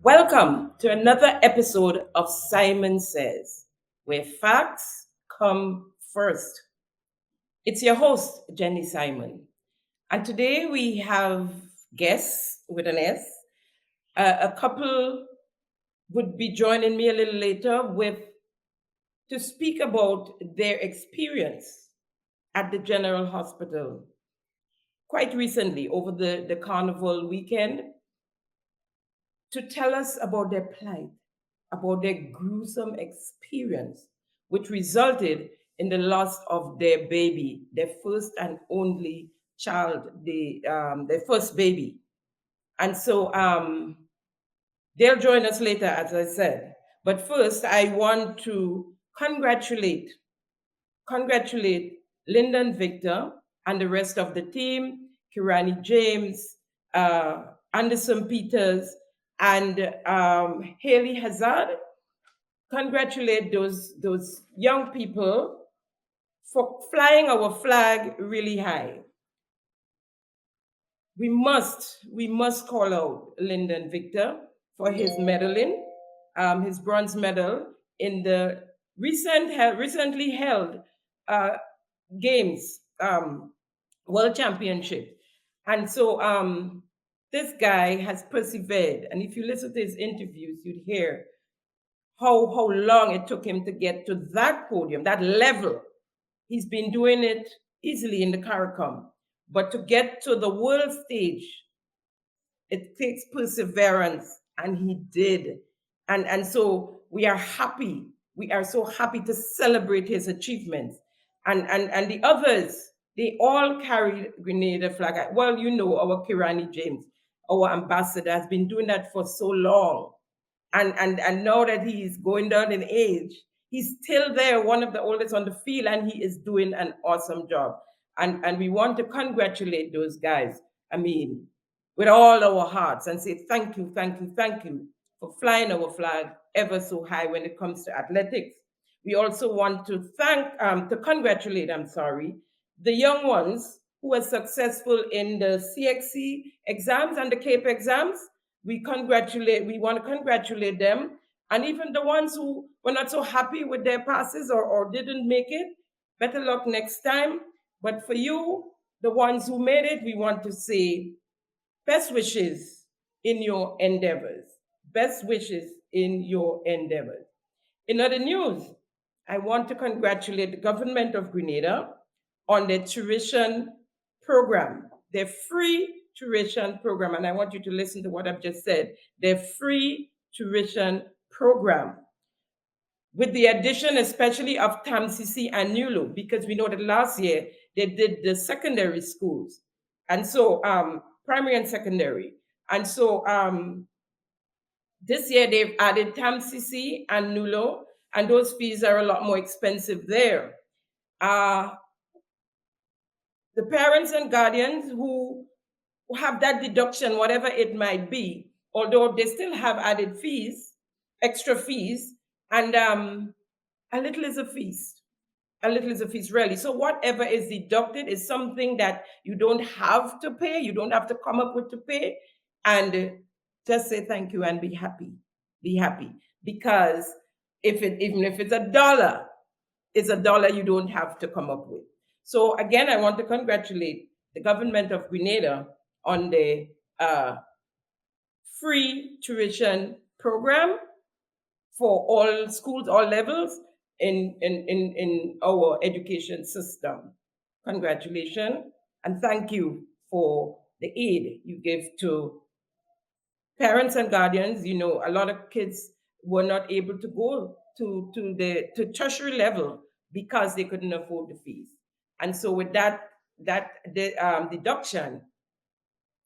Welcome to another episode of Simon Says, where facts come first. It's your host, Jenny Simon. And today we have guests with an S. A couple would be joining me a little later with to speak about their experience at the General Hospital quite recently over the carnival weekend to tell us about their plight, about their gruesome experience, which resulted in the loss of their baby, their first and only child, their first baby. And so they'll join us later, as I said. But first, I want to congratulate Lyndon Victor and the rest of the team, Kirani James, Anderson Peters, and Haley Hazard. Congratulate those young people for flying our flag really high. We must call out Lyndon Victor for his medaling, his bronze medal in the recently held games, world championship. And so this guy has persevered. And if you listen to his interviews, you'd hear how long it took him to get to that podium, that level. He's been doing it easily in the CARICOM. But to get to the world stage, it takes perseverance, and he did. And so we are happy. We are so happy to celebrate his achievements. And the others, they all carry Grenada flag. Well, you know, our Kirani James, our ambassador, has been doing that for so long. And now that he's going down in age, he's still there, one of the oldest on the field, and he is doing an awesome job. And we want to congratulate those guys. I mean, with all our hearts, and say thank you for flying our flag ever so high when it comes to athletics. We also want to congratulate, the young ones who were successful in the CXC exams and the CAPE exams. We want to congratulate them. And even the ones who were not so happy with their passes or didn't make it, better luck next time. But for you, the ones who made it, we want to say best wishes in your endeavors. Best wishes in your endeavors. In other news, I want to congratulate the government of Grenada on their tuition program, their free tuition program. And I want you to listen to what I've just said, their free tuition program, with the addition especially of TAMCC and NULO, because we know that last year they did the secondary schools. And so primary and secondary. And so this year they've added TAMCC and NULO, and those fees are a lot more expensive there. The parents and guardians who have that deduction, whatever it might be, although they still have added fees, extra fees, and a little is a feast. A little is a feast, really. So whatever is deducted is something that you don't have to pay. You don't have to come up with to pay. And just say thank you and be happy. Be happy. Because even if it's $1, it's $1 you don't have to come up with. So again, I want to congratulate the government of Grenada on the free tuition program for all schools, all levels in our education system. Congratulations, and thank you for the aid you give to parents and guardians. You know, a lot of kids were not able to go to tertiary level because they couldn't afford the fees. And so with that deduction,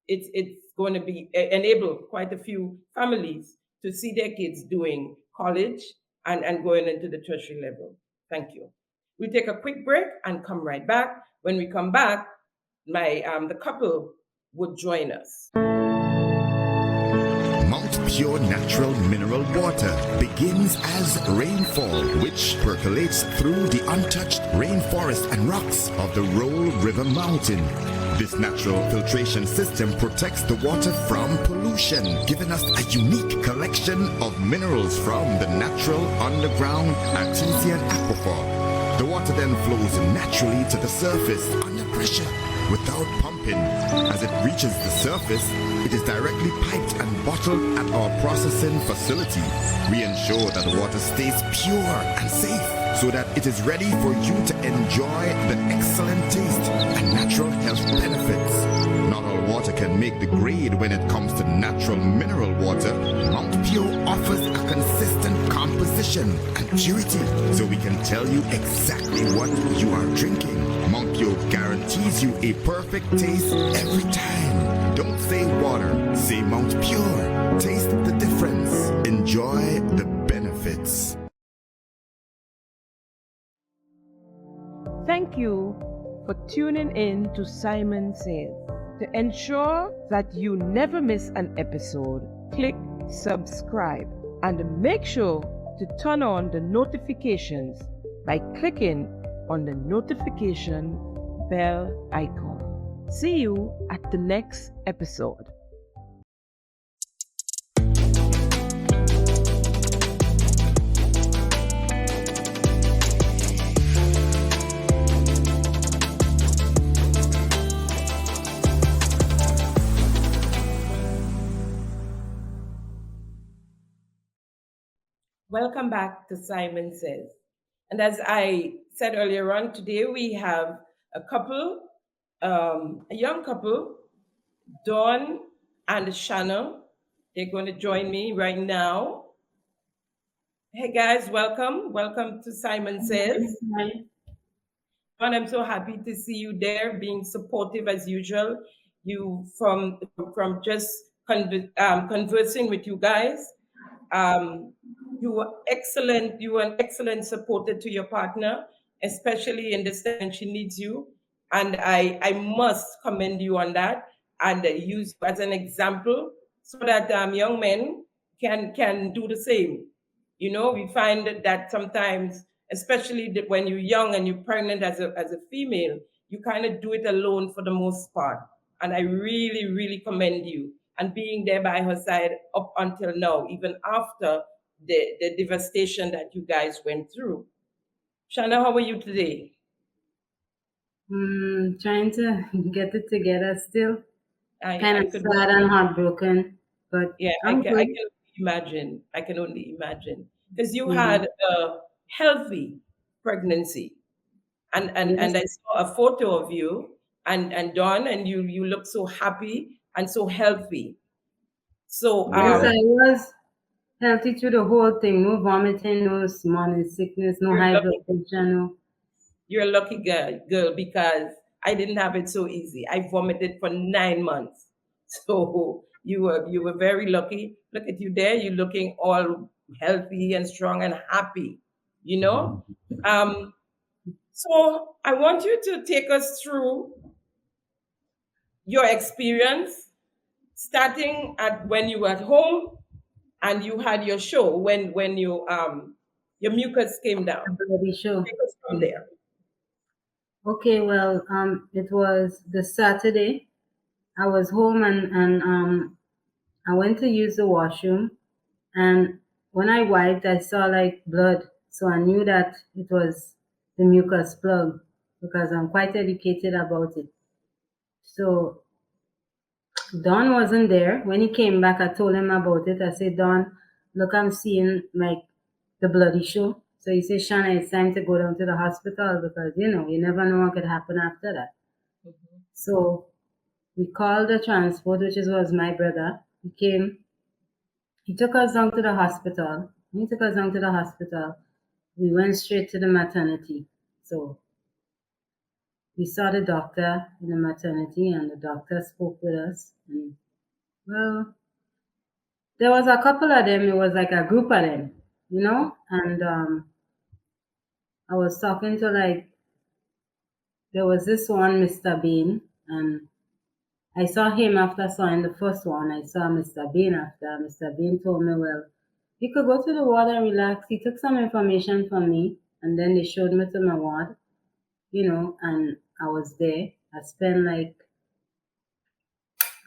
it's going to be enable quite a few families to see their kids doing college and going into the tertiary level. Thank you. We'll take a quick break and come right back. When we come back, the couple would join us. pure natural mineral water begins as rainfall, which percolates through the untouched rainforest and rocks of the Roll River Mountain. This natural filtration system protects the water from pollution, giving us a unique collection of minerals from the natural underground artesian aquifer. The water then flows naturally to the surface under pressure without pumping. As it reaches the surface, it is directly piped and bottled at our processing facility. We ensure that the water stays pure and safe so that it is ready for you to enjoy the excellent taste and natural health benefits. Not all water can make the grade when it comes to natural mineral water. Mount Pure offers a consistent composition and purity, so we can tell you exactly what you are drinking. Mount Pure guarantees you a perfect taste every time. Don't say water, say Mount Pure. Taste the difference. Enjoy the benefits. Thank you for tuning in to Simon Says. To ensure that you never miss an episode, click subscribe and make sure to turn on the notifications by clicking on the notification bell icon. See you at the next episode. Welcome back to Simon Says. And as I said earlier on, today we have a couple, a young couple, Dawn and Shanna. They're going to join me right now. Hey guys, welcome. Welcome to Simon Says. Dawn, I'm so happy to see you there, being supportive as usual. You from just conversing with you guys. You were excellent. You were an excellent supporter to your partner, especially in this time she needs you. And I must commend you on that and use you as an example so that young men can do the same. You know, we find that sometimes, especially when you're young and you're pregnant as a female, you kind of do it alone for the most part. And I really, really commend you and being there by her side up until now, even after the devastation that you guys went through. Shanna, how are you today? Trying to get it together still. I Kind of could, sad and heartbroken, but yeah, I'm I good. can only imagine. I can only imagine because you Mhm. had a healthy pregnancy, and Yes, I saw a photo of you and Dawn, and you look so happy and so healthy. So yes, I was healthy through the whole thing. No vomiting, no morning sickness, no you're high lucky. blood pressure, no. You're a lucky girl, because I didn't have it so easy. I vomited for 9 months. So you were very lucky. Look at you there. You're looking all healthy and strong and happy, you know? So I want you to take us through your experience, starting at when you were at home and you had your show when your mucus came down. A bloody show. Take us from there. Okay, well, it was the Saturday. I was home and I went to use the washroom, and when I wiped, I saw like blood. So I knew that it was the mucus plug because I'm quite educated about it. So Don wasn't there. When he came back, I told him about it. I said, Don, look, I'm seeing like the bloody show. So he said, Shana, it's time to go down to the hospital because, you never know what could happen after that. So we called the transport, which was my brother. He came. He took us down to the hospital. When he took us down to the hospital, we went straight to the maternity. So we saw the doctor in the maternity, and the doctor spoke with us. And, well, there was a couple of them. It was like a group of them, And I was talking to there was this one, Mr. Bean, and I saw him after sawing the first one. I saw Mr. Bean after. Mr. Bean told me, well, you could go to the ward and relax. He took some information from me, and then they showed me to my ward, and I was there. I spent like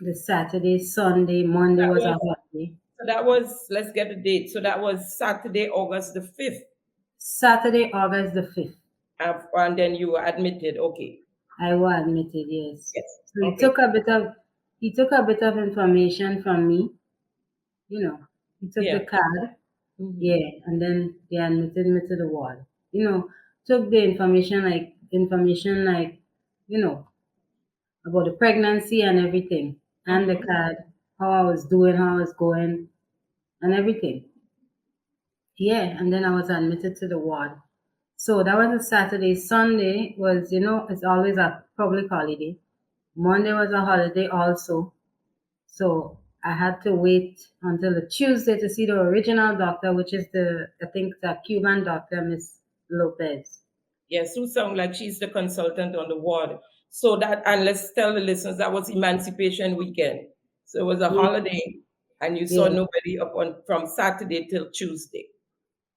the Saturday, Sunday, Monday That was a was holiday. so that was let's get the date. So that was Saturday, August the 5th. Saturday, August the 5th. And then you were admitted. Okay. I was admitted, yes. Yes. So he Okay. took a bit of information from me, you know. He took the Yeah. card, Hmm. yeah, and then they admitted me to the ward. Took the information like, you know, about the pregnancy and everything, and the Hmm. card, how I was doing, how I was going, and everything. Yeah, and then I was admitted to the ward. So that was a Saturday. Sunday was, it's always a public holiday. Monday was a holiday also. So I had to wait until the Tuesday to see the original doctor, which is I think the Cuban doctor, Miss Lopez. Yes, who sound like she's the consultant on the ward. So that, and let's tell the listeners that was Emancipation Weekend. So it was a Yeah, holiday, and you saw yeah, nobody from Saturday till Tuesday.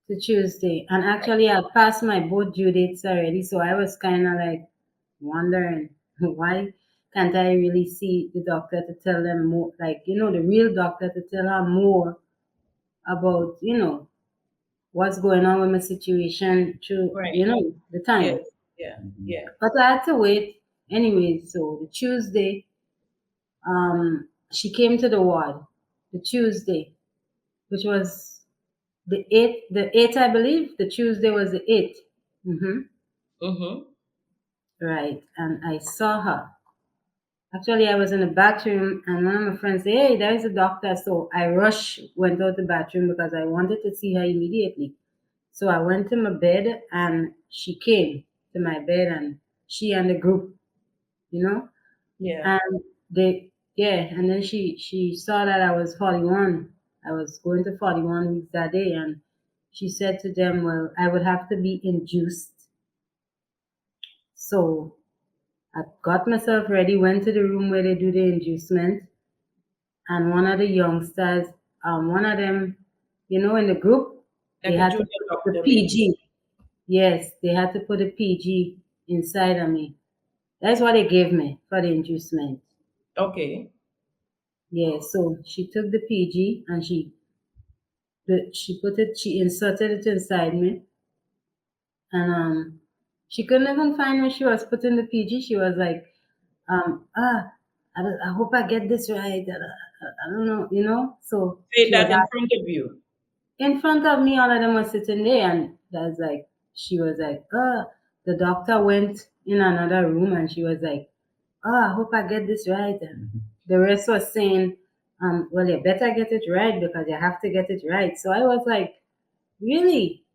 to Tuesday. And actually, I passed my both due dates already. So I was kind of like wondering why can't I really see the doctor to tell them more, like, the real doctor to tell her more about, what's going on with my situation through, Right. the Yes. time. Yeah. Yeah. But I had to wait anyway. So the Tuesday, she came to the ward. The Tuesday, which was the eighth, I believe. The Tuesday was the 8th. Mm-hmm. Mm-hmm. Right. And I saw her. Actually, I was in the bathroom, and one of my friends said, "Hey, there's a doctor." So I went out the bathroom because I wanted to see her immediately. So I went to my bed, and she came to my bed, and she and the group, you know, Yeah. and and then she saw that I was 41. I was going to 41 weeks that day, and she said to them, "Well, I would have to be induced." So I got myself ready, went to the room where they do the inducement, and one of the youngsters, one of them, in the group, they Like a had to junior put the doctor, maybe. PG. Yes, they had to put a PG inside of me. That's what they gave me for the inducement. Okay. Yeah, so she took the PG and she inserted it inside me, and she couldn't even find where she was putting the PG. She was like, I hope I get this right. I don't know, So Say she was that in front of you. in front of me. All of them were sitting there, and that's like she was like, the doctor went in another room, and she was like, I hope I get this right. And the rest was saying, well, you better get it right because you have to get it right. So I was like, really?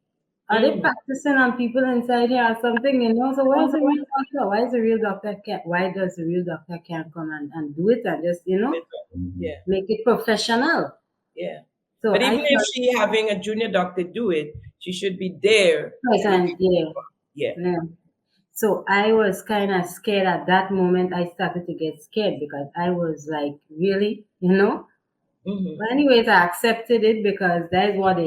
Are they Mm. practicing on people inside here or something? So where's the real doctor? Why is the real doctor can't? Why does the real doctor can't come and do it and just Yeah. make it professional? Yeah. So But I even if felt she having a junior doctor do it, she should be there with present, you. yeah, Yeah. yeah. So I was kind of scared at that moment. I started to get scared because I was like, really? Hmm. But anyways, I accepted it because that is what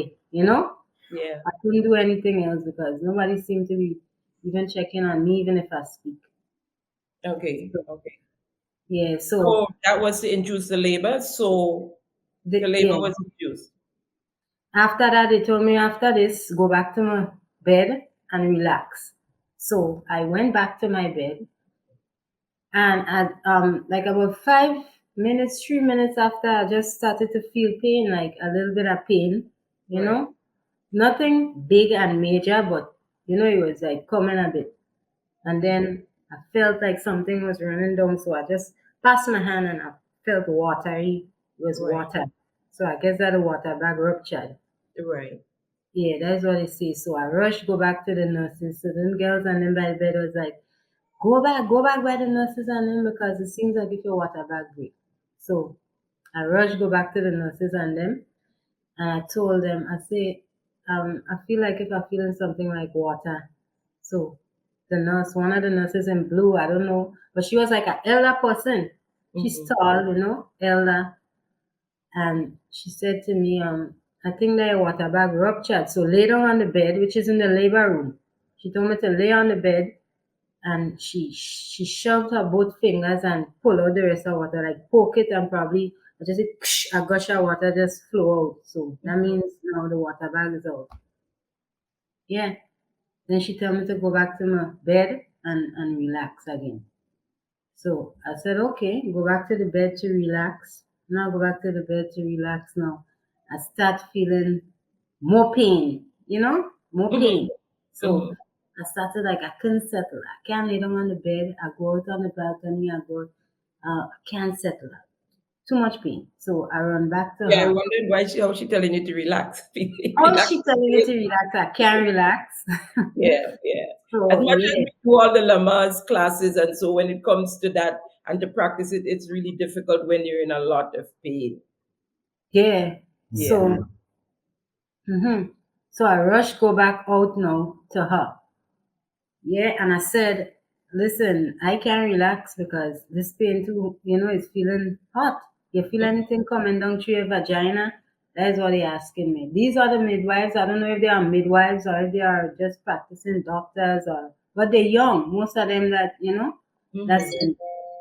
Yeah. I couldn't do anything else because nobody seemed to be even checking on me, even if I speak. Okay. So, Okay. yeah, so So that was to induce the labor. So the labor yeah. was induced. After that, they told me after this, go back to my bed and relax. So I went back to my bed, and at like about 5 minutes, 3 minutes after, I just started to feel pain, like a little bit of pain, you Right. know, nothing big and major, but it was like coming a bit. And then I felt like something was running down, so I just passed my hand and I felt watery. It was Right. water. So I guess that the water bag ruptured. Right. Yeah, that's what it says. So I rushed, go back to the nurses. So them girls and them by the bed was like, go back by the nurses and them because it seems like if your water bag break. So I rushed, go back to the nurses and them, and I told them, I say, I feel like if I'm feeling something like water. So one of the nurses in blue, I don't know, but she was like an elder person. She's Mm-hmm. tall, elder. And she said to me, I think that your water bag ruptured. So lay down on the bed, which is in the labor room. She told me to lay on the bed, and she shoved her both fingers and pull out the rest of water, like poke it, and probably a gush of water just flow out. So that means now the water bag is out. Yeah. Then she told me to go back to my bed and relax again. So I said, okay, go back to the bed to relax. Now go back to the bed to relax. Now I start feeling more pain, more pain. So Mm-hmm. I started like I couldn't settle. I can't lay down on the bed. I go out on the balcony. I can't settle. Too much pain. So I run back to Yeah, I her. wondered how she telling you to relax. Oh, Relax. she telling me to relax. I can't relax. Yeah, yeah. As So much as yeah, we do all the Lamaze classes, and so when it comes to that and to practice it, it's really difficult when you're in a lot of pain. yeah. Yeah. So so I rush go back out now to her. Yeah, and I said, listen, I can't relax because this pain too, is feeling hot. You feel anything coming down through your vagina? That is what they're asking me. These are the midwives. I don't know if they are midwives or if they are just practicing doctors but they're young. Most of them that's Mm-hmm.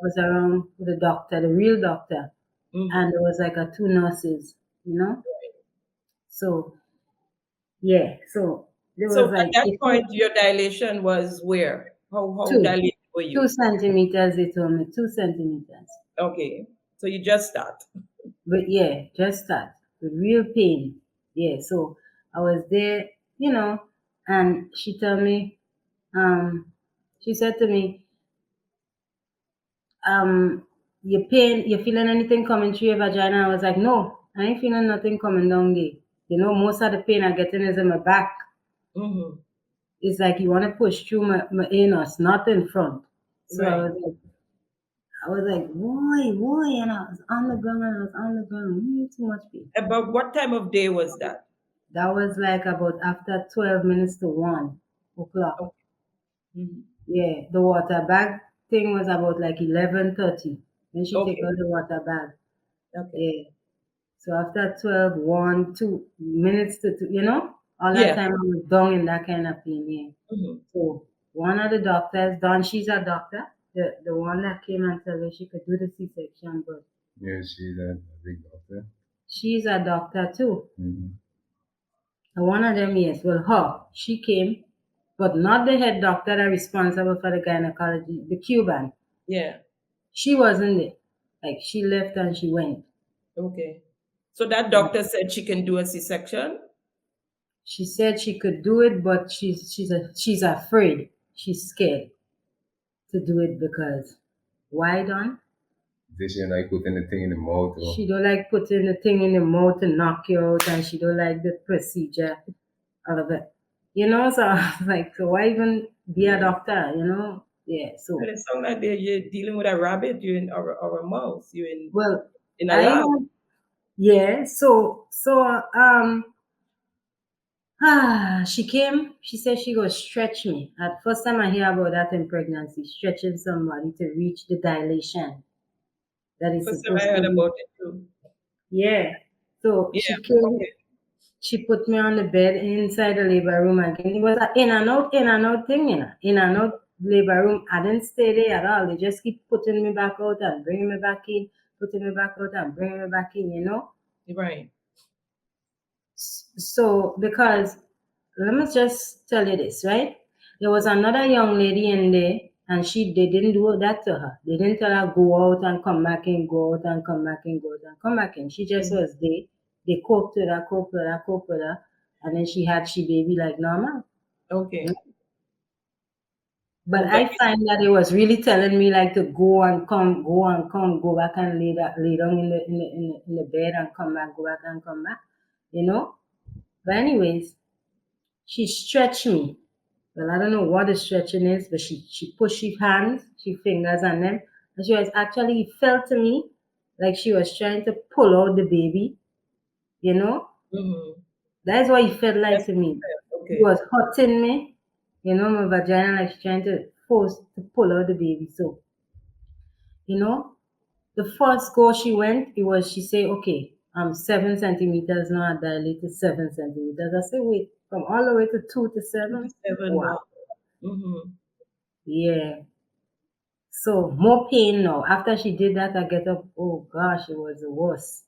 was around with the doctor, the real doctor. And Mm-hmm. there was like two nurses. So yeah, so there So was at like that they point, your dilation was where? How two, dilated were two you? centimeters, they told me, 2 centimeters. Okay. So you just start. But yeah, just that with real pain. Yeah, so I was there, and um, she said to me, you feeling anything coming through your vagina? I was like, no, I ain't feeling nothing coming down there. Most of the pain I'm getting is in my back. Mm-hmm. It's like you want to push through my anus, not in front. So I Right. was like, why? And I was on the ground and I was on the ground. Too much pain. About what time of day was that? That was like about after 12 minutes to 1 o'clock. Okay. Mm-hmm. Yeah, the water bag thing was about like 11:30 when she take Okay. out the water bag. Okay. Yeah. So after 12, 1, 2 minutes to 2, all that Yeah. time I was down in that kind of pain. Yeah. Mm-hmm. So one of the doctors, Dawn, she's a doctor, the one that came and told her she could do the C-section, but Yeah, she's a big doctor. she's a doctor too. Mm-hmm. And one of them, yes, well, she came, but not the head doctor that responsible for the gynecology, the Cuban. Yeah. She wasn't there. Like she left and she went. Okay. So that doctor said she can do a C-section? She said she could do it, but she's afraid. She's scared to do it because why, Don? They should like putting the thing in the mouth. Or, She don't like putting the thing in the mouth to knock you out, and she don't like the procedure of it. So I was like, so why even be a doctor? Yeah. But So it sounds like you're dealing with a rabbit, you're in or a mouse, you're well, in a I lab. had yeah. She came. She said she go stretch me. At first time I hear about that in pregnancy, stretching somebody to reach the dilation that is First time I supposed to heard be. about it too. Yeah. So Yeah. she came. Okay. She put me on the bed inside the labor room again. It was an in and out thing. In and out labor room. I didn't stay there at all. They just keep putting me back out and bringing me back in, putting me back out and bringing me back in. Right. So, because let me just tell you this, right? There was another young lady in there, and they didn't do that to her. They didn't tell her go out and come back in, go out and come back in, go out and come back in. She just Mhm. was there. They coped with her, and then she had she baby like normal. Okay. But Oh, but I find that it was really telling me like to go and come, go and come, go back and lay down in the bed and come back, go back and come back. But anyways, she stretched me. Well, I don't know what the stretching is, but she pushed she hands, she fingers on them, and she was actually it felt to me like she was trying to pull out the baby. You know, mm-hmm. that's what it felt like That's to me. It okay. was hurting me, my vagina, like she's trying to force to pull out the baby. So, you know, the first go she went, she say, okay, 7 centimeters now, I dilated 7 centimeters. I say, wait, from all the way to 2 to 7? 7, Wow. wow. Mm-hmm. Yeah. So more pain now. After she did that, I get up. Oh gosh, it was the worst.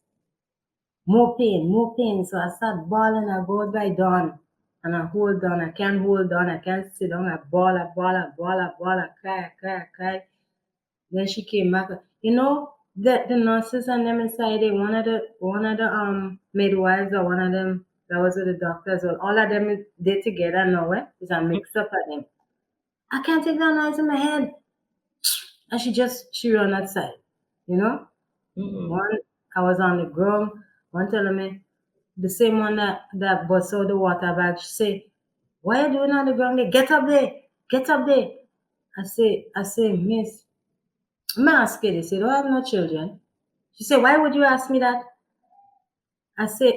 More pain, more pain. So I start bawling. I go out by dawn and I hold on. I can't hold on. I can't sit down. I bawl, I bawl, I bawl, I bawl, I cry, I cry, I cry. Then she came back. You know, the nurses and them inside there, one of the midwives or one of them that was with the doctors, well, all of them they together now, it's a mix up of them. I can't take that noise in my head. And she run outside, you know? Mm-hmm. One I was on the ground, one telling me the same one that bust out the water bag, she say, why are you doing on the ground there? Get up there, get up there. I say, miss, I'm asking this, you don't have no children. She said, why would you ask me that? I said,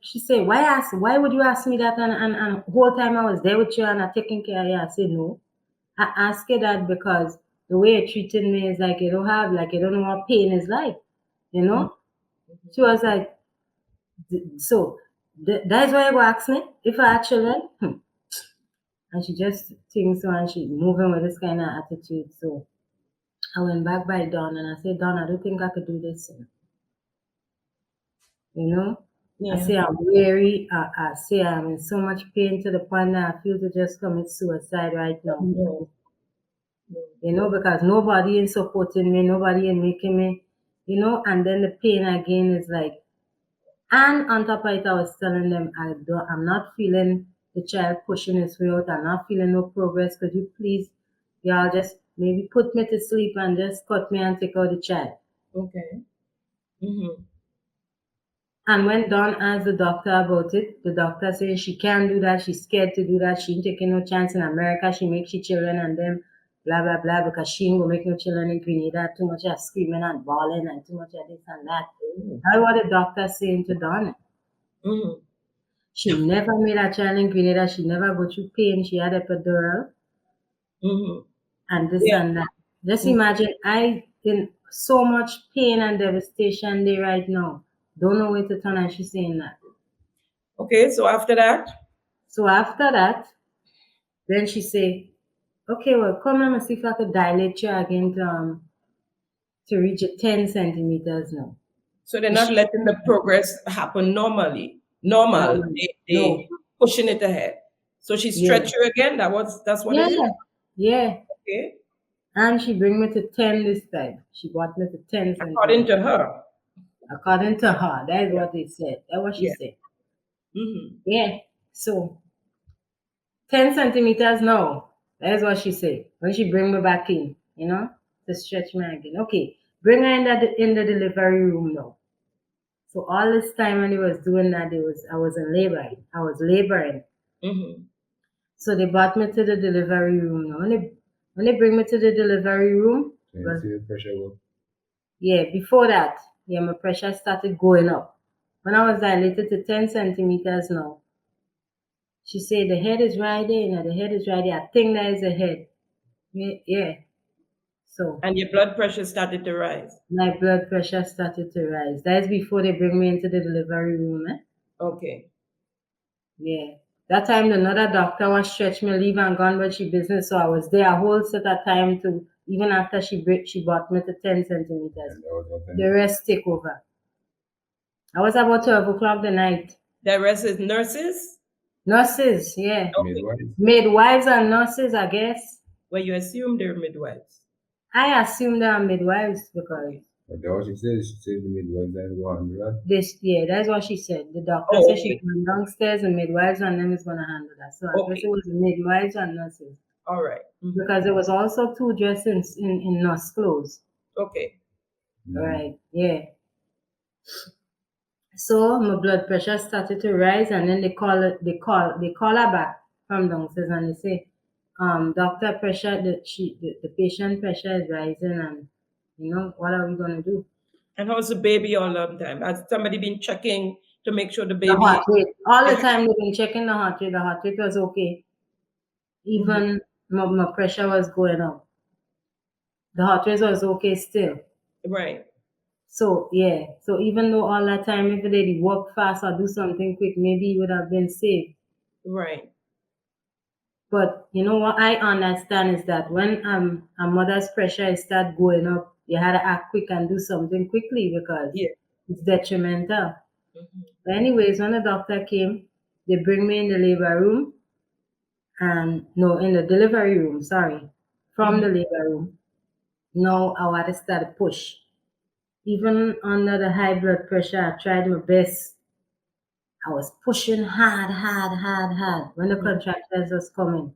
she said, why would you ask me that? And whole time I was there with you and I taking care of you. I said, no. I ask her that because the way you're treating me is like you don't know what pain is like, you know? She was like, so that's why you go ask me if I had children? And she just thinks so and she moving with this kind of attitude. So I went back by Dawn and I said, Dawn, I don't think I could do this. You know? I Yeah. say I'm weary. I say I'm in so much pain to the point that I feel to just commit suicide right now. No. You know, because nobody is supporting me, nobody is making me, you know, and then the pain again is like, and on top of it, I was telling them, I'm not feeling the child pushing his way out. I'm not feeling no progress. Could you please, y'all just maybe put me to sleep and just cut me and take out the child? Okay. Mm-hmm. And when Dawn asked the doctor about it, the doctor said she can't do that. She's scared to do that. She ain't taking no chance in America. She makes she children and them blah, blah, blah, because she ain't gonna make no children in Grenada. Too much of screaming and bawling and too much of this and that. That's what the doctor saying to Dawn. Mm-hmm. She never made a child in Grenada. She never go through pain. She had epidural Mm-hmm. and this Yeah. and that. Just imagine I in so much pain and devastation there right now. Don't know where to turn and she's saying that. Okay, so after that, So after that, then she say, okay, well, come let me see if I could dilate you again to reach a 10 centimeters now. so they're not letting the progress happen normally. Normal. No, no. They pushing it ahead. So she Yeah. stretched you again. That's what Yeah. it is. Yeah. Okay. And she bring me to 10 this time. She brought me to 10 According centimeters. to her. According to her, that is Yeah. what they said. That's what she Yeah. said. Mm-hmm. Yeah. So 10 centimeters now. That is what she said. When she bring me back in, you know, to stretch me again. Okay. Bring her in the delivery room now. So all this time when he was doing that, I was in labor. I was laboring. Mm-hmm. So they brought me to the delivery room now. When they bring me to the delivery room, So you see the pressure go. yeah, before that, yeah, my pressure started going up. When I was dilated to 10 centimeters now, she said, the head is right there, you know, the head is right there. I think that is the head. Yeah. So And your blood pressure started to rise. my blood pressure started to rise. That's before they bring me into the delivery room. Okay. Yeah. That time another doctor was stretch me leave and gone but she business. So I was there a whole set of time to even after she brought me to 10 centimeters. And that was what I The rest take over. I was about 12 o'clock the night. The rest is nurses. Nurses, yeah. midwife. Midwives and nurses, I guess. Well, you assume they're midwives. I assume they are midwives because But that what she said. She said the midwife then go handle that. that's what she said. The doctor Oh, said she okay. went downstairs and midwives and them is gonna handle that. So I guess Okay. it was midwives and nurses. All right. Mhm. Because there was also two dressed in nurse clothes. Okay. Right, yeah. So my blood pressure started to rise and then they call her back from downstairs and they say, doctor pressure the patient pressure is rising and you know, what are we gonna do? And how's the baby all the time? Has somebody been checking to make sure the The baby? heart rate. All the time they've been checking the heart rate. The heart rate was okay. Even my pressure was going up. The heart rate was okay still. Right. So yeah, so even though all that time if they work fast or do something quick, maybe he would have been saved. Right. But you know what I understand is that when a mother's pressure is start going up, you had to act quick and do something quickly because Yeah. it's detrimental. Mhm. But anyways, when the doctor came, they bring me in the labor room and no, in the delivery room, sorry, from the Mhm. labor room. Now I had to start to push. Even under the high blood pressure, I tried my best. I was pushing hard, hard, hard, hard when the Mhm. contractors was coming.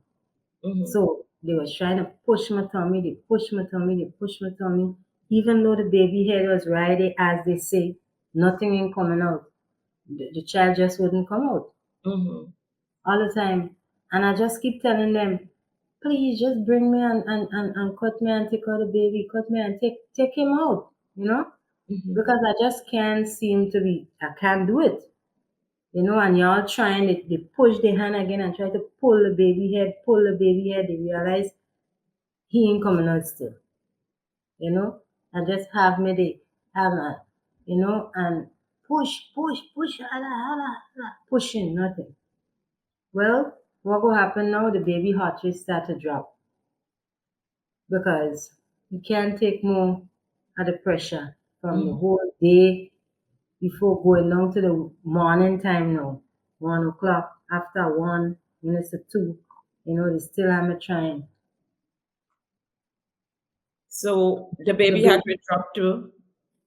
Mhm. So they was trying to push my tummy, they push my tummy, they push my tummy. Even though the baby head was ready, as they say, nothing ain't coming out. The child just wouldn't come out Mhm. all the time. And I just keep telling them, please just bring me and cut me and take out the baby, cut me and take him out, you know? Mhm. Because I just can't seem to be, I can't do it. You know, and y'all trying, they push their hand again and try to pull the baby head, they realize he ain't coming out still, you know, and just have me the have a, you know, and push, hala, hala, hala, pushing, nothing. Well, what will happen now? The baby heart rate start to drop because you can't take more of the pressure from the Mhm. whole day before going down to the morning time now. 1 o'clock, after 1 minutes to 2, you know, they still have me trying. So the The baby had baby been dropped to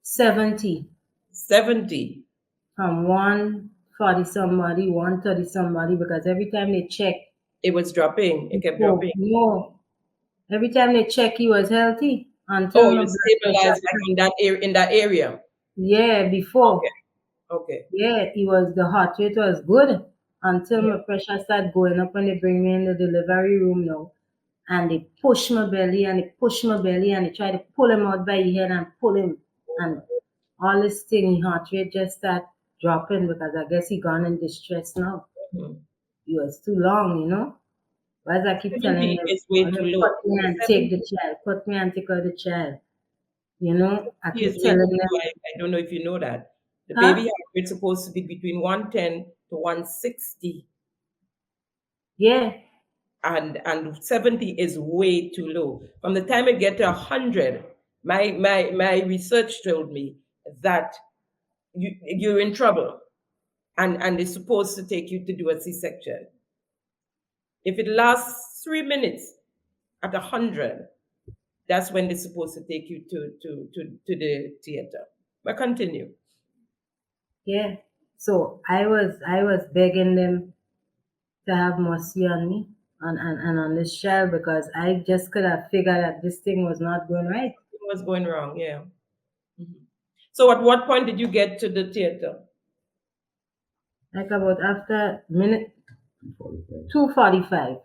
70 70. from 140 somebody, 130 somebody, because every time they check, It was dropping. It kept oh dropping. no, every time they check, he was healthy until Oh, my you blood pressure. stabilized like in that area. Yeah, Okay. before. Okay. Yeah, it was the heart rate was good until Yeah. my pressure started going up when they bring me in the delivery room now. And they push my belly and they push my belly and they try to pull him out by his head and pull him. And all this thing, his heart rate just start dropping because I guess he gone in distress now. Mhm. It was too long, you know. But as I keep telling 70 them, is way "Oh, too no, low. cut me and take the 70 child, cut me and take out the child. You know, I is keep way telling too low. them, I don't know if you know that. The baby huh? heart rate supposed to be between 110 to 160, Yeah, and 70 is way too low. From the time it get to 100, my research told me that you're in trouble, and they're supposed to take you to do a C-section. If it lasts 3 minutes at 100, that's when they're supposed to take you to the theater. But continue. yeah. So I was begging them to have mercy on me and on this child because I just could have figured that this thing was not going right. It was going wrong, yeah. Mhm. So at what point did you get to the theater? Like about after minute 45. 2:45,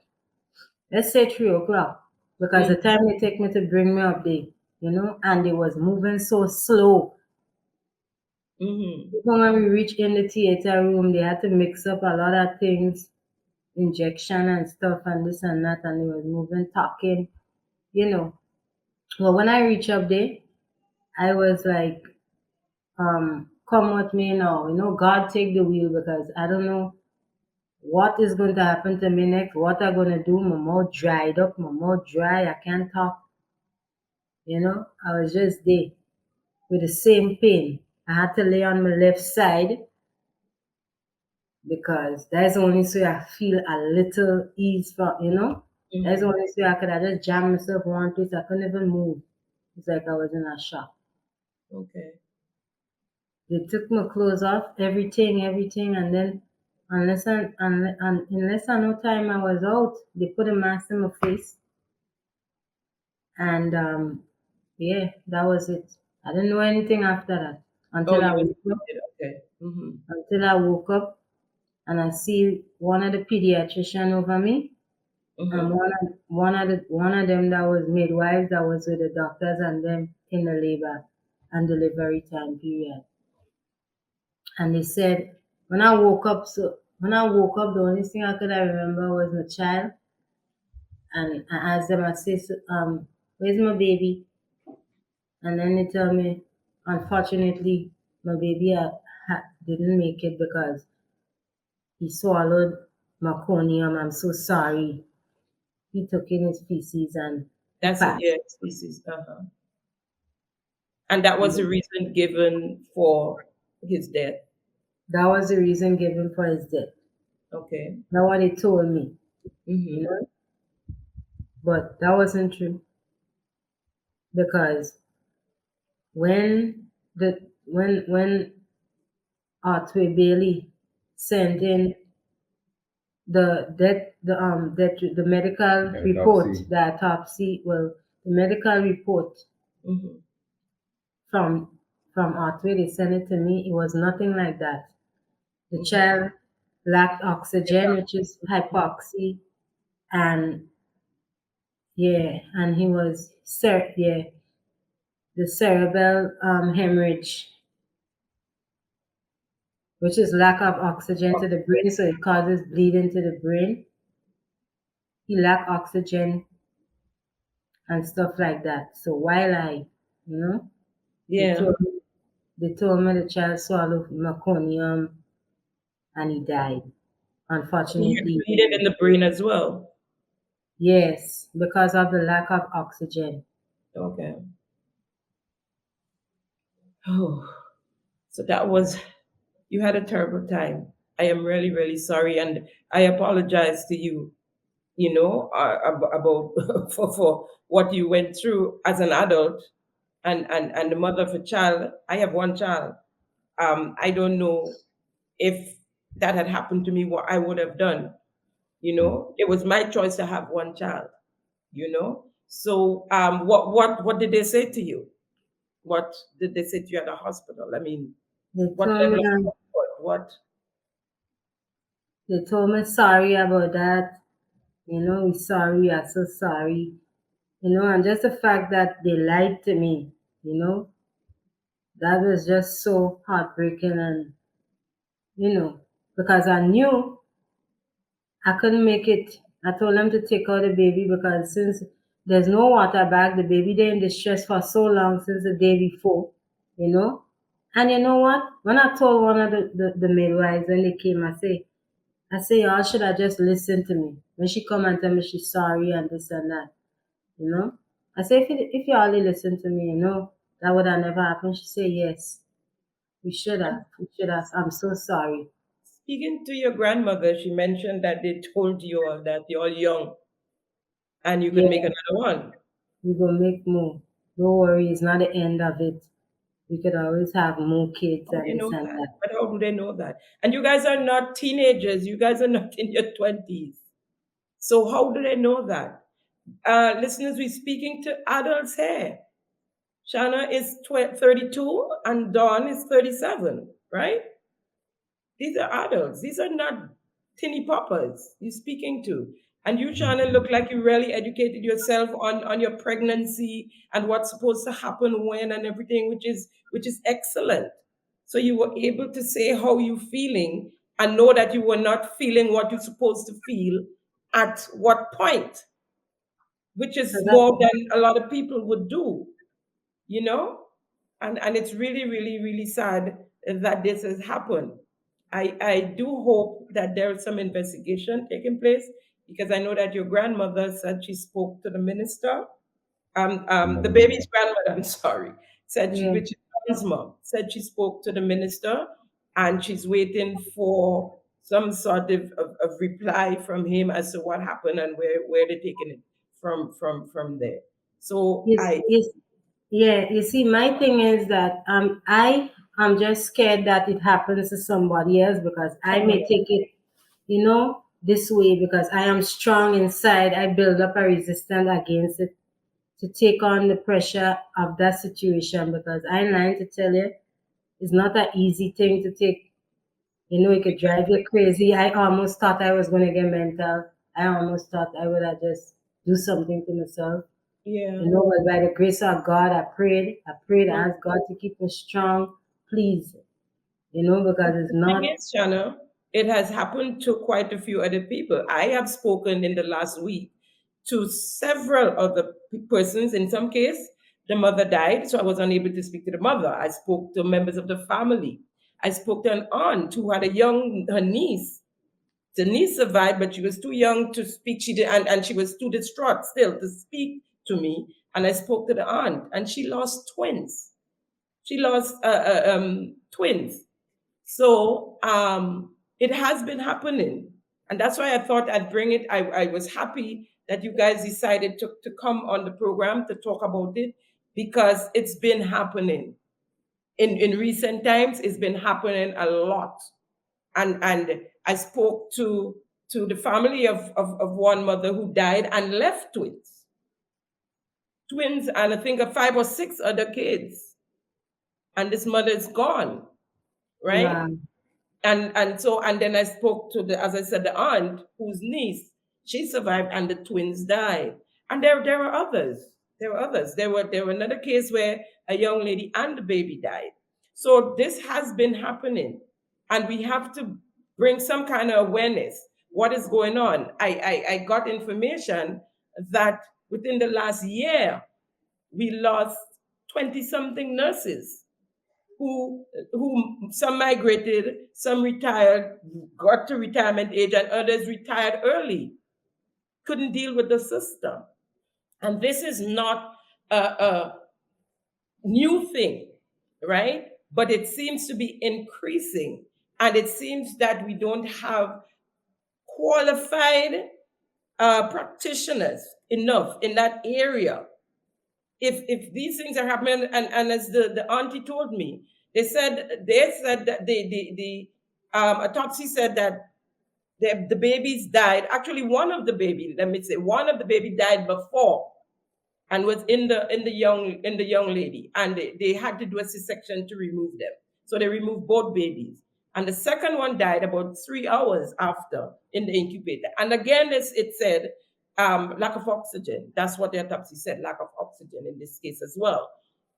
let's say 3 o'clock, because the Mm-hmm. time they take me to bring me up there, you know, and it was moving so slow. Mm-hmm. Even when we reached in the theater room, they had to mix up a lot of things, injection and stuff and this and that, and it was moving, talking, you know. Well, when I reached up there, I was like, come with me now. You know, God take the wheel because I don't know what is going to happen to me next, what I'm going to do. My mouth dried up, my mouth dry, I can't talk. You know, I was just there with the same pain. I had to lay on my left side because that's the only way I feel a little ease from, you know. That's the Mm-hmm. only way I could. I just jam myself one place. I couldn't even move. It's like I was in a shock. Okay. They took my clothes off, everything, and then in less than no time I was out. They put a mask in my face, and yeah, that was it. I didn't know anything after that Oh, until you I was woke up. accepted. Okay. Mm-hmm. Until I woke up and I see one of the pediatrician over me, and Mm-hmm. one of them that was midwives that was with the doctors and them in the labor and delivery time period. And they said when I woke up, the only thing I could remember was my child. And I asked them, I said, "Where's my baby?" And then they tell me, Unfortunately, my baby didn't make it because he swallowed meconium. I'm so sorry. He took in his feces and he That's it, passed. yeah, species. And that was the reason given for his death. That was the reason given for his death. Okay. That's what they told me, you Mm-hmm. know. But that wasn't true because when when Arthur Bailey sent in the medical report, Autopsy. the autopsy, well, the medical report Mm-hmm. from Arthur, they sent it to me. It was nothing like that. The Mm-hmm. child lacked oxygen, which is hypoxia, and yeah, and he was the cerebral hemorrhage, which is lack of oxygen to the brain, so it causes bleeding to the brain. He lacked oxygen and stuff like that. So while you know, they Yeah. told me, they told me the child swallowed meconium and he died. He had Unfortunately, bleeding in the brain as well. yes, because of the lack of oxygen. Okay. Oh, so that was, you had a terrible time. I am really, really sorry. And I apologize to you, about for what you went through as an adult and the mother of a child. I have one child. I don't know if that had happened to me, what I would have done. It was my choice to have one child. So what did they say to you? What did they say to you at the hospital? I mean, They what told level me, of support? What? they told me sorry about that. We're sorry, we are so sorry. And just the fact that they lied to me, you know, that was just so heartbreaking. And, because I knew I couldn't make it. I told them to take out the baby because since there's no water bag, the baby they in distress for so long since the day before, you know. And you know what? When I told one of the midwives when they came, I say, y'all should have just listened to me. When she come and tell me she's sorry and this and that, you know. I say, if you only listen to me, that would have never happened. She say, yes, we should have. We should have. I'm so sorry. Speaking to your grandmother, she mentioned that they told you all that you're young and you could make Yeah, another one. we gonna make more. Don't worry, it's not the end of it. We could always have more kids How do and they this know and that? that. But how do they know that? And you guys are not teenagers. You guys are not in your 20s. So how do they know that? Listeners, we're speaking to adults here. Shana is 32 and Dawn is 37, right? These are adults. These are not tinny poppers you're speaking to. And you, Shana, look like you really educated yourself on your pregnancy and what's supposed to happen when and everything, which is excellent. So you were able to say how you feeling and know that you were not feeling what you're supposed to feel at what point, which So is that more than a lot of people would do, you know? And it's really, really, really sad that this has happened. I do hope that there is some investigation taking place because I know that your grandmother said she spoke to the minister. The Mother. baby's grandmother, I'm sorry, said she, yeah, which is Dawn's mom, said she spoke to the minister and she's waiting for some sort of reply from him as to what happened and where they're taking it from there. So is yeah. You see, my thing is that I'm just scared that it happens to somebody else because I may somebody. take it, this way because I am strong inside. I build up a resistance against it to take on the pressure of that situation because I'm lying to tell you, it's not an easy thing to take. It could drive you crazy. I almost thought I was going to get mental. I almost thought I would have just do something to myself. Yeah. But by the grace of God, I asked God to keep me strong, please. Because it's The thing not, is, Shanna, it has happened to quite a few other people. I have spoken in the last week to several other persons in some case, The mother died, so I was unable to speak to the mother. I spoke to members of the family. I spoke to an aunt who had her niece. The niece survived, but she was too young to speak. She did, and she was too distraught still to speak to me. And I spoke to the aunt, and she lost twins. She lost twins. So it has been happening. And that's why I thought I'd bring it. I was happy that you guys decided to come on the program to talk about it, because it's been happening. In recent times, it's been happening a lot. And I spoke to the family of one mother who died and left twins, and I think of 5 or 6 other kids. And this mother is gone, right? Wow. And then I spoke to as I said, the aunt whose niece, she survived, and the twins died. And there were others. There were others. There were another case where a young lady and the baby died. So this has been happening, and we have to bring some kind of awareness. What is going on? I got information that within the last year, we lost 20-something nurses who some migrated, some retired, got to retirement age, and others retired early, couldn't deal with the system. And this is not a new thing, right? But it seems to be increasing. And it seems that we don't have qualified practitioners enough in that area. If these things are happening, and as the auntie told me, they said that the autopsy said that the babies died. Actually, one of the baby died before, and was in the young lady, and they had to do a C-section to remove them. So they removed both babies, and the second one died about 3 hours after in the incubator. And again, it said lack of oxygen. That's what the autopsy said, lack of oxygen in this case as well.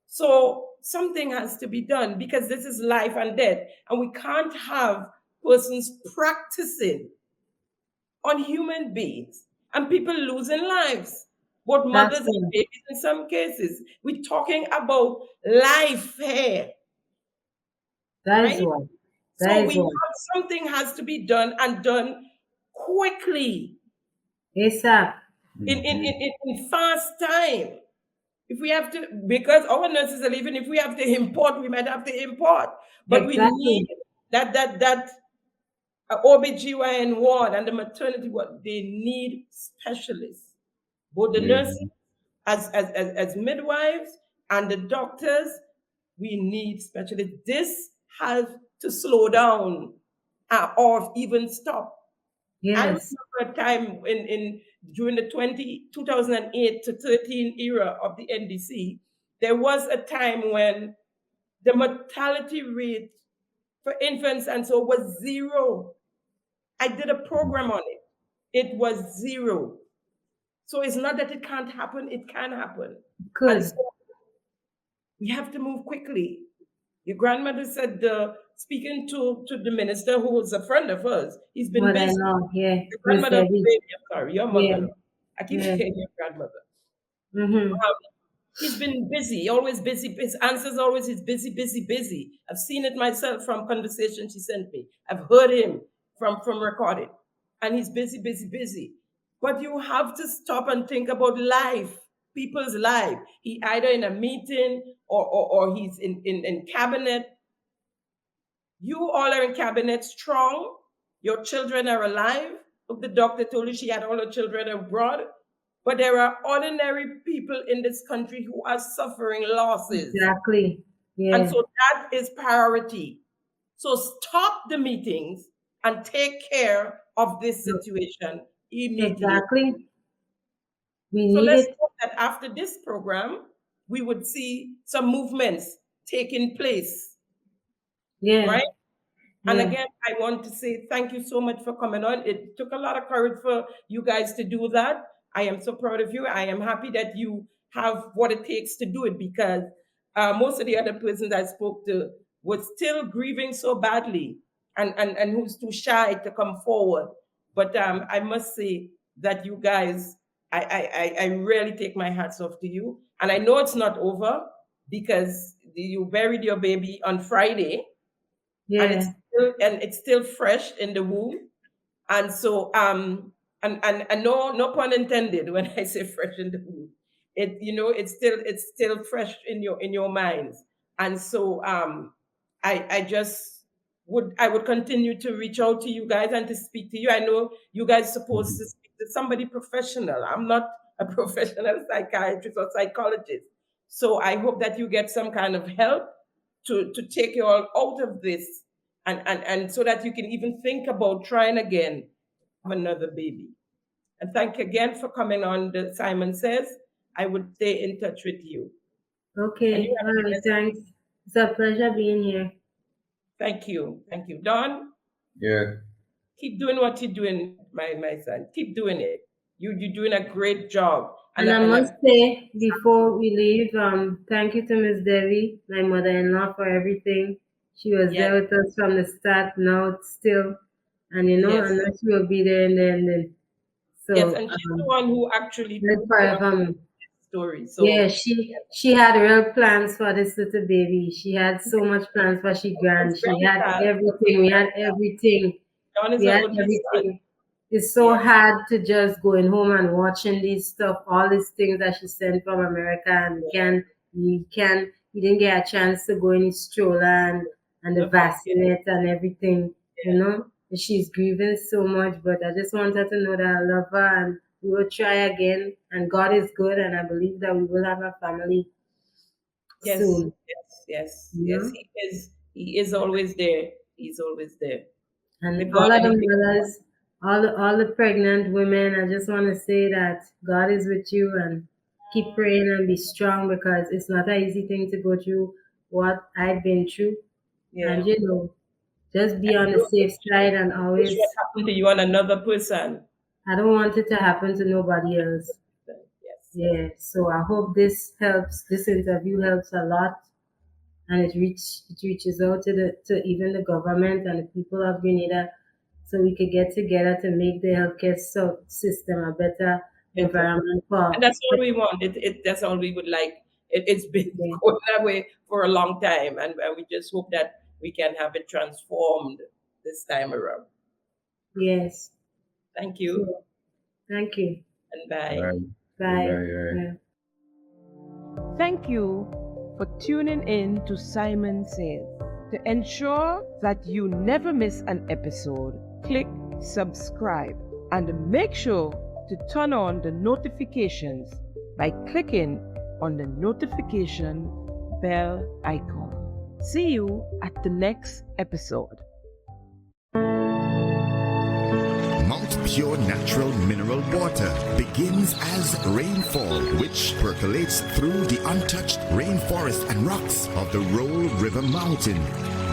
So something has to be done, because this is life and death, and we can't have persons practicing on human beings and people losing lives, both mothers That's and it. babies in some cases. We're talking about life here, That is right? what. That So is what. something has to be done, and done quickly, ASAP. in fast time. If we have to, because our nurses are leaving, if we have to import, we might have to import. But we need Exactly. that OBGYN ward and the maternity ward, they need specialists. Both the Yeah. nurses, as midwives, and the doctors, we need specialists. This has to slow down, or even stop. I Yes. remember a time during the 2008 to 13 era of the NDC, there was a time when the mortality rate for infants and so was 0. I did a program on it. It was 0. So it's not that it can't happen, it can happen. And Good. so we have to move quickly. Your grandmother said, speaking to the minister, who was a friend of hers, he's been What I busy. know. Yeah. The Miss grandmother of the Debbie. baby, I'm sorry, your Yeah. mother. I keep Yeah. saying your grandmother. Mm-hmm. He's been busy, always busy. His answers always, he's busy, busy, busy. I've seen it myself from conversations she sent me. I've heard him from recording. And he's busy, busy, busy. But you have to stop and think about life, people's life. He either in a meeting, or he's in cabinet. You all are in cabinet strong. Your children are alive. Look, the doctor told you she had all her children abroad. But there are ordinary people in this country who are suffering losses. Exactly. And Yeah. so that is priority. So stop the meetings and take care of this situation immediately. Exactly. We So need let's it. hope that after this program, we would see some movements taking place, Yeah. right? And Yeah. again, I want to say thank you so much for coming on. It took a lot of courage for you guys to do that. I am so proud of you. I am happy that you have what it takes to do it, because most of the other persons I spoke to were still grieving so badly, and who's too shy to come forward. But I must say that you guys, I really take my hats off to you. And I know it's not over because you buried your baby on Friday, and Yeah. it's still fresh in the womb. And so and no pun intended when I say fresh in the womb. It's still fresh in your minds. And so I just would continue to reach out to you guys and to speak to you. I know you guys are supposed to speak to somebody professional. I'm not a professional psychiatrist or psychologist. So I hope that you get some kind of help to take you all out of this, and so that you can even think about trying again have another baby. And thank you again for coming on the Simon Says. I would stay in touch with you. And Okay. you have All any right. Thanks. It's a pleasure being here. Thank you. Thank you. Don, Yeah. keep doing what you're doing, my son. Keep doing it. You're doing a great job. And I must say, before we leave, thank you to Miss Devi, my mother-in-law, for everything. She was Yes, there with us from the start, now still, and I yes, know she will be there in the ending. yes. So, And she's the one who actually that's put up forever. the story. Yeah, So she had real plans for this little baby. She had so much plans for she grand. it's She very had sad. everything. We had everything. Don is We her had only son. everything. It's so Yes, hard to just going home and watching these stuff, all these things that she sent from America, and you didn't get a chance to go in his stroller and the look at it. bassinet and everything, She's grieving so much, but I just want her to know that I love her, and we will try again, and God is good, and I believe that we will have a family Yes, soon, yes, yes, you yes. know. He is always there. He's always there. And With God, all of the anything. mothers, all the pregnant women, I just want to say that God is with you, and keep praying and be strong, because it's not an easy thing to go through what I've been through. Yeah. And just be And on the don't safe side, and wish what always, happened to you on another person. I don't want it to happen to nobody else. Yes. Yeah. So I hope this helps. This interview helps a lot, and it reaches out to even the government and the people of Grenada, so we could get together to make the healthcare system a better Better. environment And that's all we want. That's all we would like. It's been yeah. going that way for a long time, and we just hope that we can have it transformed this time around. Yes. Thank you, So thank you. and All bye. right. Bye. Bye. All right. Yeah. Thank you for tuning in to Simon Says. To ensure that you never miss an episode, click subscribe and make sure to turn on the notifications by clicking on the notification bell icon. See you at the next episode. Mount Pure Natural Mineral Water begins as rainfall, which percolates through the untouched rainforest and rocks of the Roll River Mountain.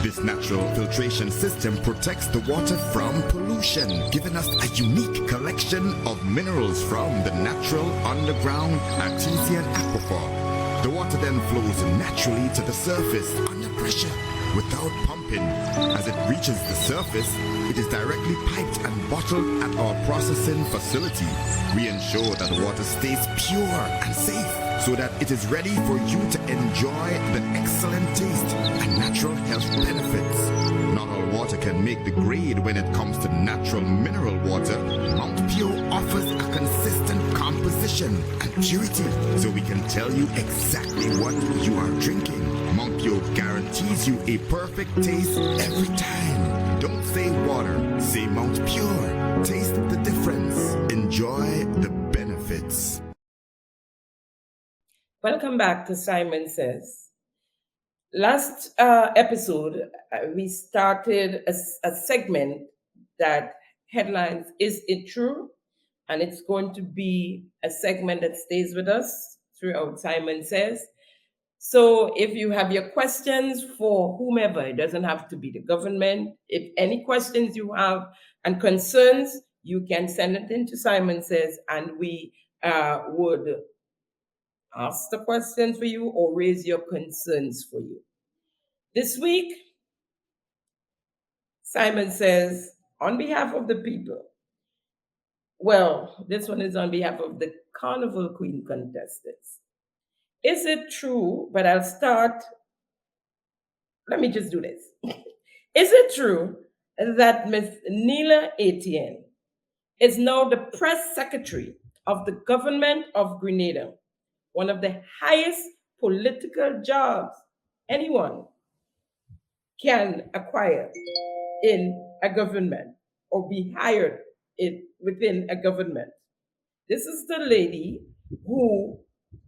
This natural filtration system protects the water from pollution, giving us a unique collection of minerals from the natural underground artesian aquifer. The water then flows naturally to the surface under pressure without pumping. As it reaches the surface, it is directly piped and bottled at our processing facility. We ensure that the water stays pure and safe, so that it is ready for you to enjoy the excellent taste and natural health benefits. Not all water can make the grade when it comes to natural mineral water. Mount Pure offers a consistent composition and purity, so we can tell you exactly what you are drinking. Mount Pure guarantees you a perfect taste every time. Don't say water, say Mount Pure. Taste the difference. Enjoy the benefits. Welcome back to Simon Says. Last episode, we started a segment that headlines Is It True? And it's going to be a segment that stays with us throughout Simon Says. So if you have your questions for whomever, it doesn't have to be the government. If any questions you have and concerns, you can send it into Simon Says, and we would ask the questions for you or raise your concerns for you. This week, Simon Says, on behalf of the people, well, this one is on behalf of the Carnival Queen contestants. Is it true? But I'll start. Let me just do this. Is it true that Ms. Neela Etienne is now the press secretary of the government of Grenada, one of the highest political jobs anyone can acquire in a government or be hired within a government? This is the lady who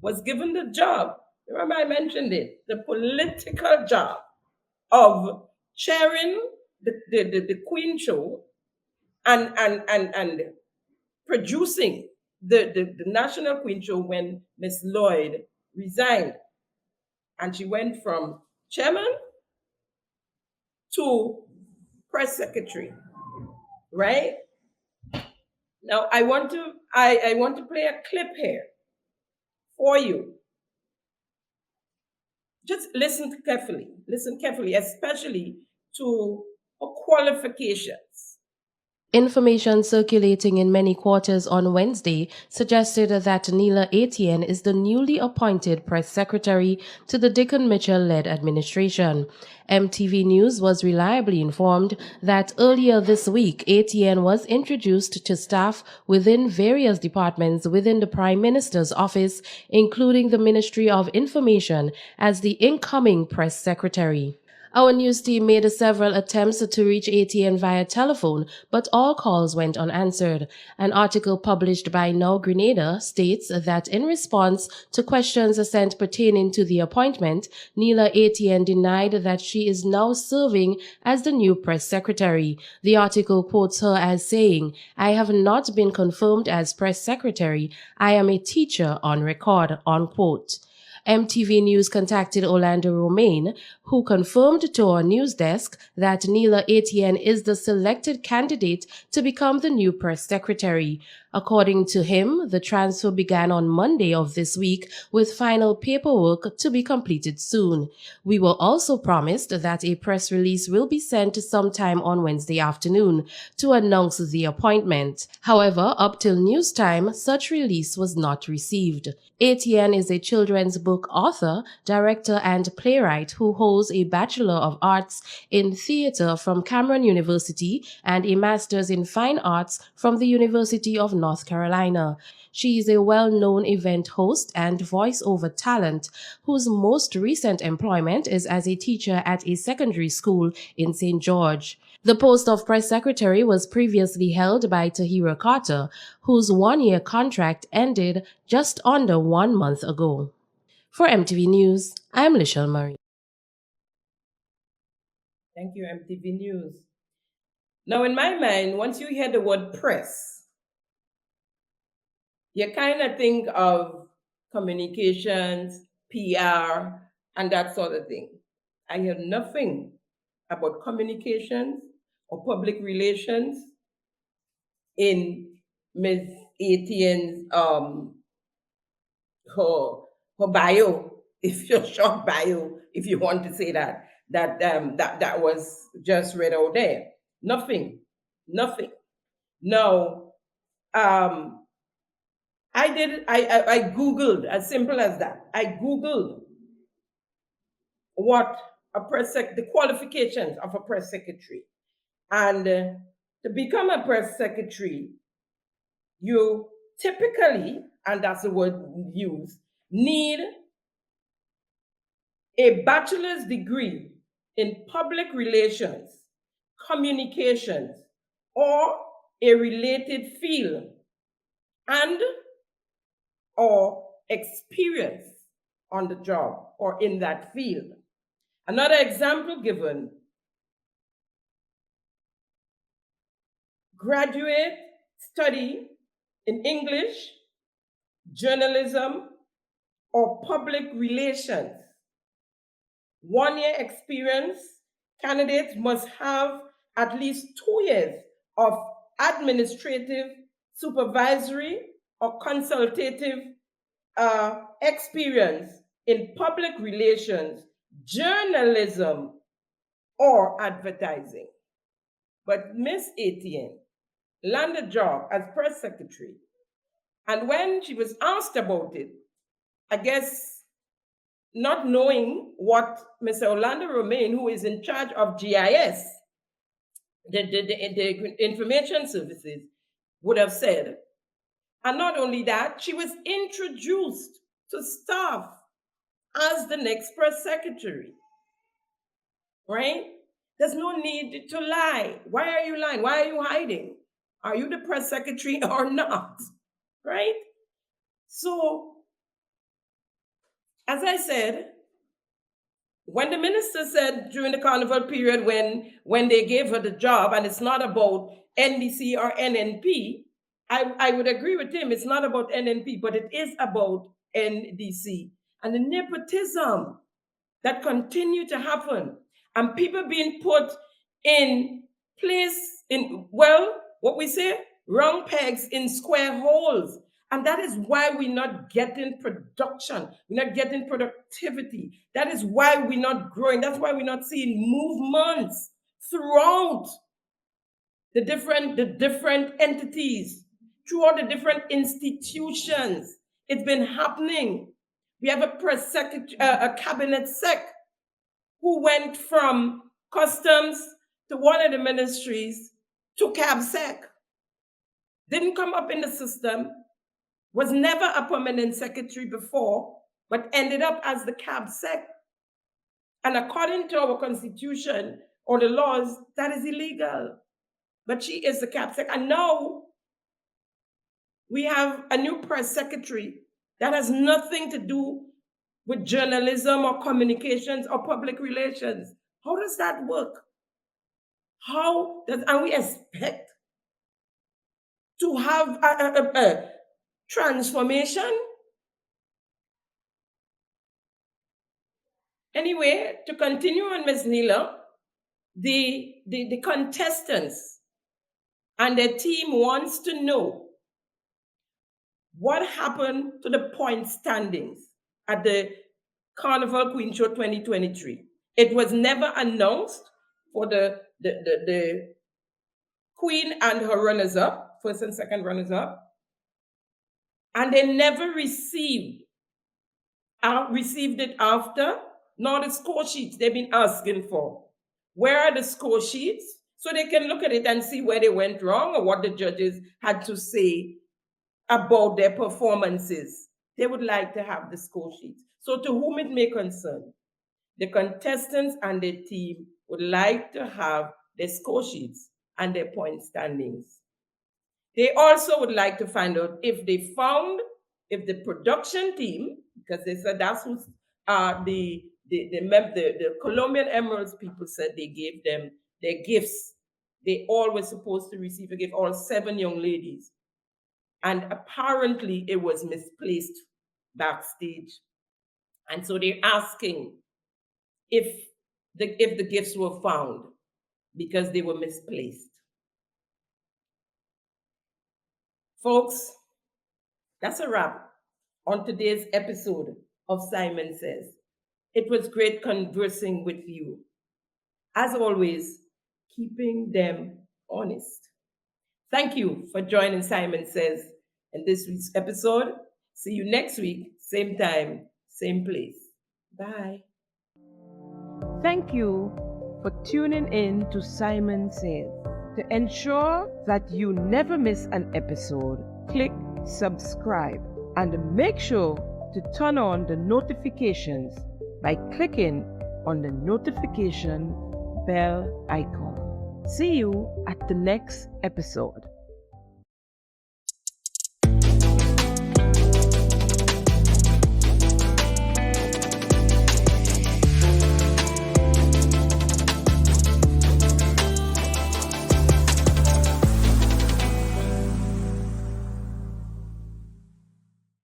was given the job. Remember, I mentioned it, the political job of chairing the Queen Show and producing the National Queen Show when Miss Lloyd resigned. And she went from chairman to press secretary, right? Now I want to play a clip here for you. Just listen carefully, especially to her qualifications. Information circulating in many quarters on Wednesday suggested that Neela Etienne is the newly appointed press secretary to the Dickon Mitchell-led administration. MTV News was reliably informed that earlier this week, Etienne was introduced to staff within various departments within the Prime Minister's office, including the Ministry of Information, as the incoming press secretary. Our news team made several attempts to reach Etienne via telephone, but all calls went unanswered. An article published by Now Grenada states that in response to questions sent pertaining to the appointment, Neela Etienne denied that she is now serving as the new press secretary. The article quotes her as saying, "I have not been confirmed as press secretary. I am a teacher on record," unquote. MTV News contacted Orlando Romaine, who confirmed to our news desk that Neela Etienne is the selected candidate to become the new press secretary. According to him, the transfer began on Monday of this week, with final paperwork to be completed soon. We were also promised that a press release will be sent sometime on Wednesday afternoon to announce the appointment. However, up till news time, such release was not received. Etienne is a children's book author, director, and playwright who holds a Bachelor of Arts in Theatre from Cameron University and a Master's in Fine Arts from the University of North Carolina. She is a well-known event host and voice-over talent whose most recent employment is as a teacher at a secondary school in St. George. The post of press secretary was previously held by Tahira Carter, whose one-year contract ended just under 1 month ago. For MTV News, I'm Lichelle Murray. Thank you, MTV News. Now, in my mind, once you hear the word press, you kind of think of communications, PR, and that sort of thing. I hear nothing about communications or public relations in Ms. Etienne's her bio, if your short bio, if you want to say that was just read out there. Nothing. Now, I Googled, as simple as that. I Googled what the qualifications of a press secretary. And to become a press secretary, you typically, and that's the word used, need a bachelor's degree in public relations, communications, or a related field, and or experience on the job or in that field. Another example given: graduate study in English, journalism, or public relations. 1 year experience. Candidates must have at least 2 years of administrative, supervisory, or consultative experience in public relations, journalism, or advertising. But Miss Etienne landed a job as press secretary. And when she was asked about it, I guess not knowing what Mr. Orlando Romain, who is in charge of GIS, the information services, would have said. And not only that, she was introduced to staff as the next press secretary, right? There's no need to lie. Why are you lying? Why are you hiding? Are you the press secretary or not, right? So, as I said, when the minister said during the carnival period when they gave her the job, and it's not about NDC or NNP, I would agree with him. It's not about NNP, but it is about NDC. And the nepotism that continue to happen, and people being put in place in, well, what we say, round pegs in square holes. And that is why we're not getting production. We're not getting productivity. That is why we're not growing. That's why we're not seeing movements throughout the different entities, throughout the different institutions. It's been happening. We have a press secretary, a cabinet sec, who went from customs to one of the ministries to CABSEC. Didn't come up in the system, was never a permanent secretary before, but ended up as the CABSEC. And according to our constitution or the laws, that is illegal. But she is the CABSEC. And now we have a new press secretary that has nothing to do with journalism or communications or public relations. How does that work? And we expect to have a transformation? Anyway, to continue on Ms. Neela, the contestants and their team wants to know what happened to the point standings at the Carnival Queen Show 2023. It was never announced for the Queen and her runners-up, first and second runners-up, and they never received it after, nor the score sheets they've been asking for. Where are the score sheets? So they can look at it and see where they went wrong or what the judges had to say about their performances. They would like to have the score sheets. So to whom it may concern, the contestants and their team would like to have their score sheets and their point standings. They also would like to find out if the production team, because they said that's who's the Colombian Emeralds people said they gave them their gifts. They all were supposed to receive a gift, all 7 young ladies. And apparently it was misplaced backstage. And so they're asking if the gifts were found because they were misplaced. Folks, that's a wrap on today's episode of Simon Says. It was great conversing with you. As always, keeping them honest. Thank you for joining Simon Says in this week's episode. See you next week, same time, same place. Bye. Thank you for tuning in to Simon Says. To ensure that you never miss an episode, click subscribe and make sure to turn on the notifications by clicking on the notification bell icon. See you at the next episode.